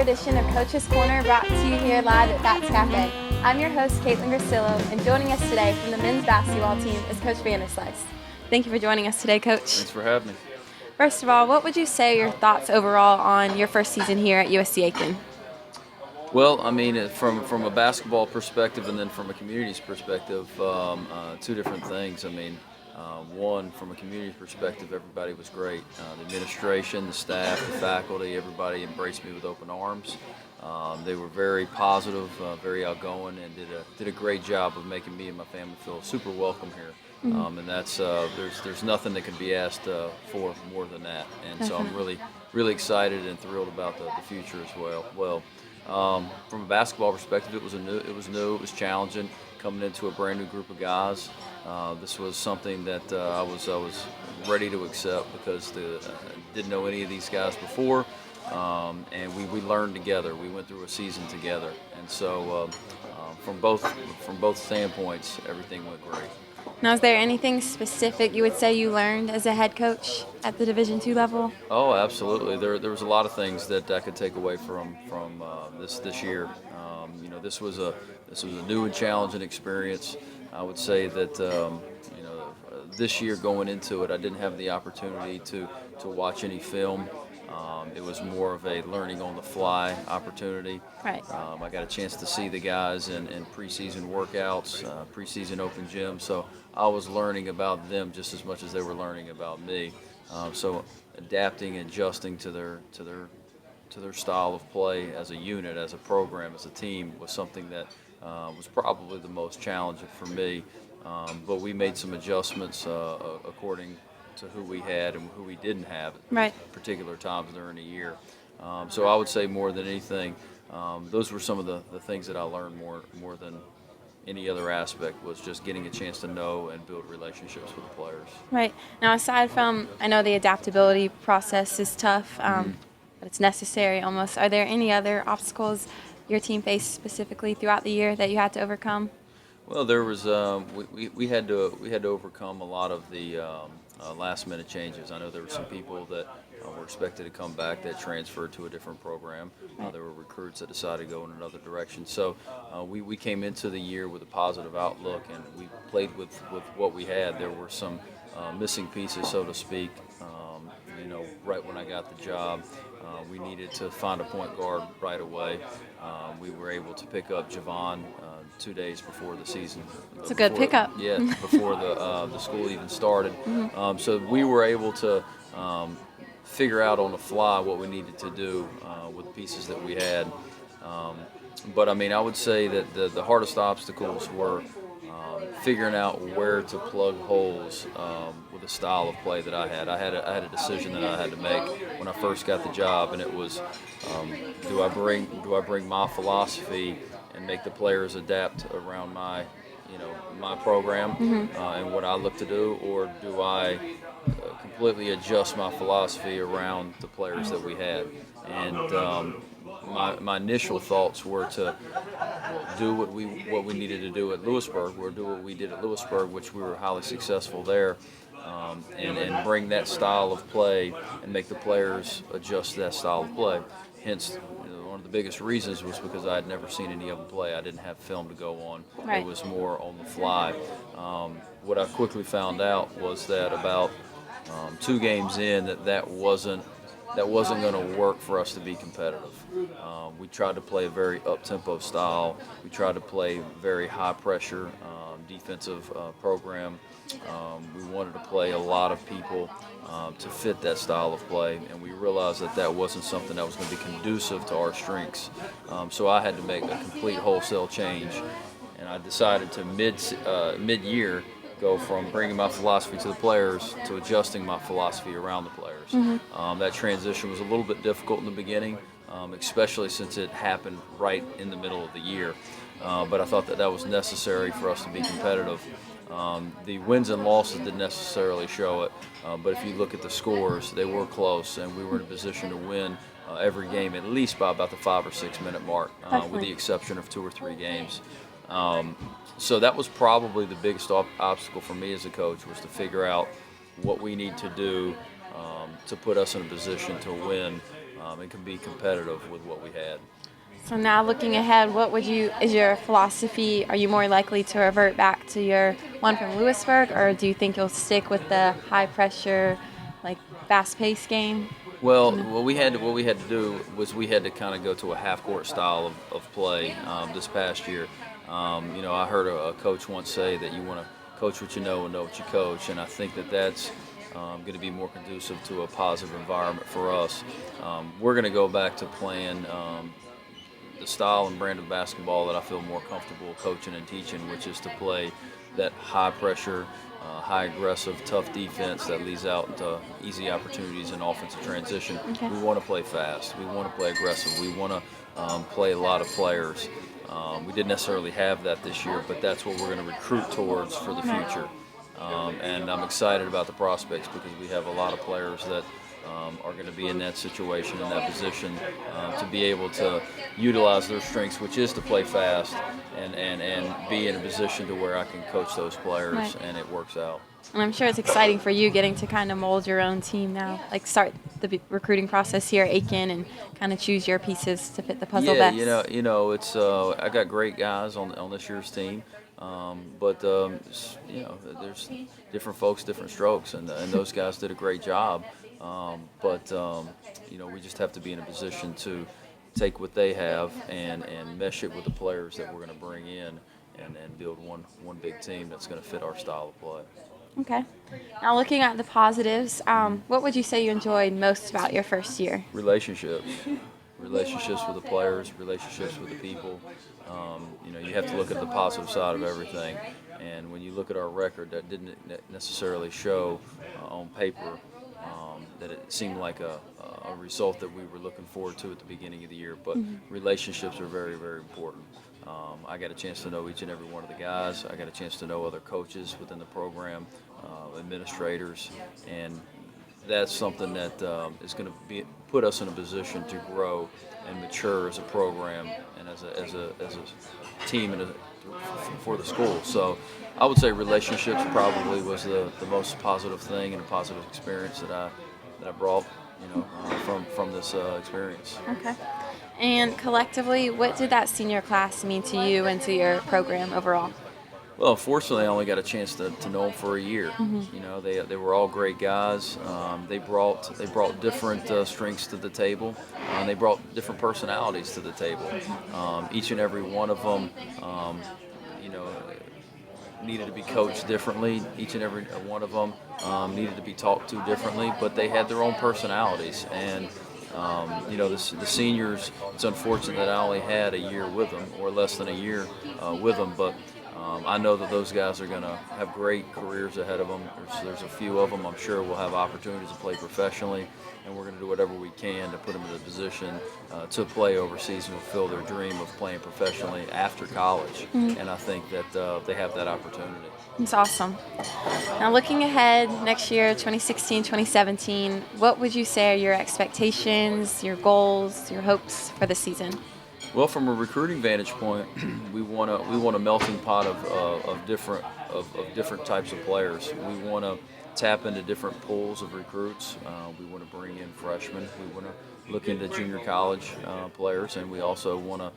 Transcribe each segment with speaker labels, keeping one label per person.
Speaker 1: edition of Coach's Corner brought to you here live at Bats Cafe. I'm your host, Katelyn Grisillo, and joining us today from the men's basketball team is Coach Vanderslice. Thank you for joining us today, Coach.
Speaker 2: Thanks for having me.
Speaker 1: First of all, what would you say are your thoughts overall on your first season here at USC Aiken?
Speaker 2: Well, I mean, from a basketball perspective and then from a community's perspective, two different things. I mean, one, from a community perspective, everybody was great. The administration, the staff, the faculty, everybody embraced me with open arms. They were very positive, very outgoing, and did a great job of making me and my family feel super welcome here. And that's there's nothing that can be asked for more than that. And so I'm really excited and thrilled about the future as well. From a basketball perspective, it was new, it was challenging coming into a brand new group of guys. This was something that I was ready to accept because didn't know any of these guys before, and we learned together. We went through a season together, and so from both standpoints, everything went great.
Speaker 1: Now, is there anything specific you would say you learned as a head coach at the Division II level?
Speaker 2: Oh, absolutely. There was a lot of things that I could take away from this year. This was a new and challenging experience. I would say that this year going into it, I didn't have the opportunity to watch any film. It was more of a learning on the fly opportunity.
Speaker 1: Right.
Speaker 2: I got a chance to see the guys in preseason workouts, preseason open gym, so I was learning about them just as much as they were learning about me. So adapting and adjusting to their style of play as a unit, as a program, as a team was something that was probably the most challenging for me. But we made some adjustments according to who we had and who we didn't have at particular times during the year. So I would say more than anything, those were some of the things that I learned more than any other aspect, was just getting a chance to know and build relationships with the players.
Speaker 1: Right. Now, aside from, I know the adaptability process is tough, but it's necessary almost. Are there any other obstacles your team faced specifically throughout the year that you had to overcome?
Speaker 2: Well, there was we had to overcome a lot of the last-minute changes. I know there were some people that were expected to come back that transferred to a different program. There were recruits that decided to go in another direction. So we came into the year with a positive outlook, and we played with what we had. There were some missing pieces, so to speak. Right when I got the job, we needed to find a point guard right away. We were able to pick up Javon 2 days before the season.
Speaker 1: It's a good pickup.
Speaker 2: Yeah, before the school even started. So we were able to figure out on the fly what we needed to do with the pieces that we had. But I mean, I would say that the hardest obstacles were figuring out where to plug holes with the style of play that I had. I had a decision that I had to make when I first got the job, and it was, do I bring my philosophy and make the players adapt around my program and what I look to do, or do I completely adjust my philosophy around the players that we had? And my initial thoughts were to do what we needed to do at Lewisburg, or do what we did at Lewisburg, which we were highly successful there, and bring that style of play and make the players adjust to that style of play. Hence, one of the biggest reasons was because I had never seen any of them play. I didn't have film to go on. It was more on the fly. What I quickly found out was that about 2 games in, that wasn't going to work for us to be competitive. We tried to play a very up-tempo style. We tried to play very high-pressure defensive program. We wanted to play a lot of people to fit that style of play, and we realized that wasn't something that was going to be conducive to our strengths. So I had to make a complete wholesale change, and I decided to mid-year go from bringing my philosophy to the players to adjusting my philosophy around the players. That transition was a little bit difficult in the beginning, especially since it happened right in the middle of the year. But I thought that was necessary for us to be competitive. The wins and losses didn't necessarily show it, but if you look at the scores, they were close, and we were in a position to win every game at least by about the 5 or 6 minute mark, with the exception of 2 or 3 games. So that was probably the biggest obstacle for me as a coach, was to figure out what we need to do to put us in a position to win and can be competitive with what we had.
Speaker 1: So now looking ahead, is your philosophy? Are you more likely to revert back to your one from Lewisburg, or do you think you'll stick with the high pressure, like fast paced game?
Speaker 2: Well,
Speaker 1: You know?
Speaker 2: what we had to do was we had to kind of go to a half court style of play this past year. I heard a coach once say that you want to coach what you know and know what you coach, and I think that that's going to be more conducive to a positive environment for us. We're going to go back to playing the style and brand of basketball that I feel more comfortable coaching and teaching, which is to play that high pressure, high aggressive, tough defense that leads out into easy opportunities in offensive transition.
Speaker 1: Okay.
Speaker 2: We want to play fast. We want to play aggressive. We want to play a lot of players. We didn't necessarily have that this year, but that's what we're going to recruit towards for the future. And I'm excited about the prospects because we have a lot of players that are going to be in that situation, in that position, to be able to utilize their strengths, which is to play fast and be in a position to where I can coach those players,
Speaker 1: Right.
Speaker 2: and it works out.
Speaker 1: And I'm sure it's exciting for you getting to kind of mold your own team now, like start the recruiting process here at Aiken and kind of choose your pieces to fit the puzzle
Speaker 2: Yeah,
Speaker 1: best.
Speaker 2: it's I got great guys on this year's team, but there's different folks, different strokes, and those guys did a great job. We just have to be in a position to take what they have and mesh it with the players that we're going to bring in and build one big team that's going to fit our style of play.
Speaker 1: Okay. Now looking at the positives, what would you say you enjoyed most about your first year?
Speaker 2: Relationships with the players, relationships with the people. You have to look at the positive side of everything. And when you look at our record, that didn't necessarily show on paper that it seemed like a result that we were looking forward to at the beginning of the year. But relationships are very, very important. I got a chance to know each and every one of the guys. I got a chance to know other coaches within the program, administrators, and that's something that is going to put us in a position to grow and mature as a program and as a team for the school. So I would say relationships probably was the most positive thing and a positive experience that I brought from this experience.
Speaker 1: Okay. And collectively, what did that senior class mean to you and to your program overall?
Speaker 2: Well, unfortunately, I only got a chance to know them for a year. They were all great guys. They brought different strengths to the table. They brought different personalities to the table. Each and every one of them, needed to be coached differently. Each and every one of them needed to be talked to differently, but they had their own personalities. And the seniors, it's unfortunate that I only had a year with them, or less than a year with them, but I know that those guys are going to have great careers ahead of them. There's a few of them I'm sure will have opportunities to play professionally, and we're going to do whatever we can to put them in a position to play overseas and fulfill their dream of playing professionally after college. And I think that they have that opportunity.
Speaker 1: It's awesome. Now looking ahead next year, 2016, 2017, what would you say are your expectations, your goals, your hopes for the season?
Speaker 2: Well, from a recruiting vantage point, we want a melting pot of different types of players. We want to tap into different pools of recruits. We want to bring in freshmen. We want to look into junior college players, and we also want to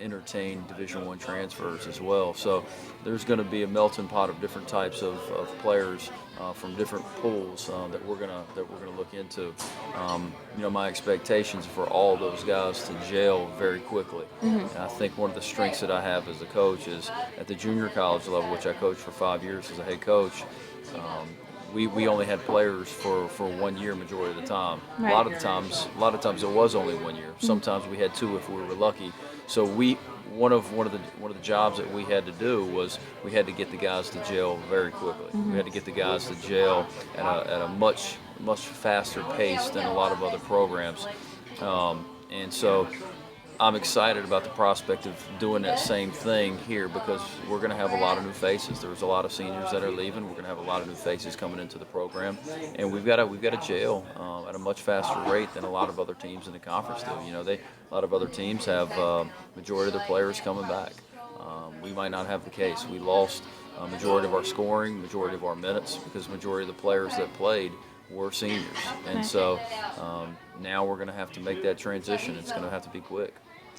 Speaker 2: entertain Division I transfers as well. So there's going to be a melting pot of different types of players from different pools that we're gonna look into. My expectations for all those guys to gel very quickly. And I think one of the strengths that I have as a coach is at the junior college level, which I coached for 5 years as a head coach. We only had players for 1 year majority of the time.
Speaker 1: Right.
Speaker 2: A lot of times it was only 1 year. Sometimes we had 2 if we were lucky. So one of the jobs that we had to do was we had to get the guys to gel very quickly. We had to get the guys to gel at a much faster pace than a lot of other programs. And so I'm excited about the prospect of doing that same thing here because we're going to have a lot of new faces. There's a lot of seniors that are leaving. We're going to have a lot of new faces coming into the program, and we've got to gel at a much faster rate than a lot of other teams in the conference do. A lot of other teams have majority of their players coming back. We might not have the case. We lost a majority of our scoring, majority of our minutes because majority of the players that played were seniors. And so now we're going to have to make that transition. It's going to have to be quick.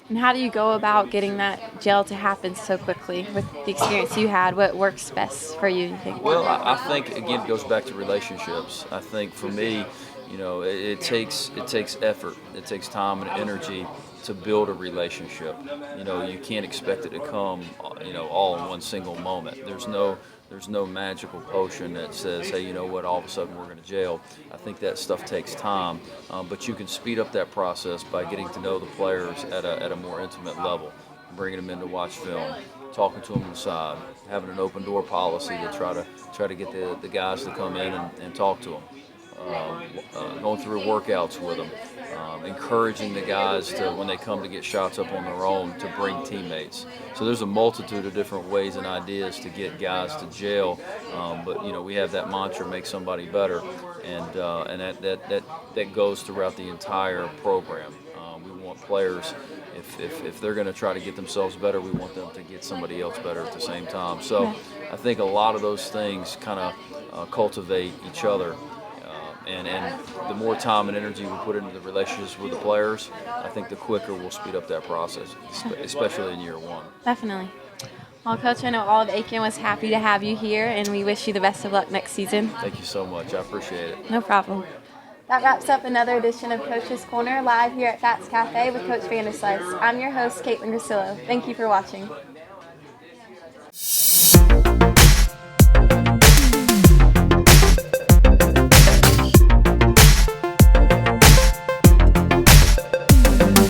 Speaker 1: And how do you go about getting that gel to happen so quickly with the experience you had? What works best for you think?
Speaker 2: Well, I think, again, it goes back to relationships. I think for me, it takes effort. It takes time and energy to build a relationship. You can't expect it to come, all in one single moment. There's no magical potion that says, hey, you know what, all of a sudden we're going to gel. I think that stuff takes time, but you can speed up that process by getting to know the players at a more intimate level, bringing them in to watch film, talking to them on the side, having an open door policy to try to get the guys to come in and talk to them. Going through workouts with them, encouraging the guys to, when they come to get shots up on their own, to bring teammates. So there's a multitude of different ways and ideas to get guys to gel, but we have that mantra, make somebody better, and that goes throughout the entire program. We want players, if they're going to try to get themselves better, we want them to get somebody else better at the same time. So I think a lot of those things kind of cultivate each other. And the more time and energy we put into the relationships with the players, I think the quicker we'll speed up that process, especially in year one.
Speaker 1: Definitely. Well, Coach, I know all of Aiken was happy to have you here, and we wish you the best of luck next season.
Speaker 2: Thank you so much. I appreciate it.
Speaker 1: No problem. That wraps up another edition of Coach's Corner live here at Fats Cafe with Coach Vanderslice. I'm your host, Katelyn Grisillo. Thank you for watching.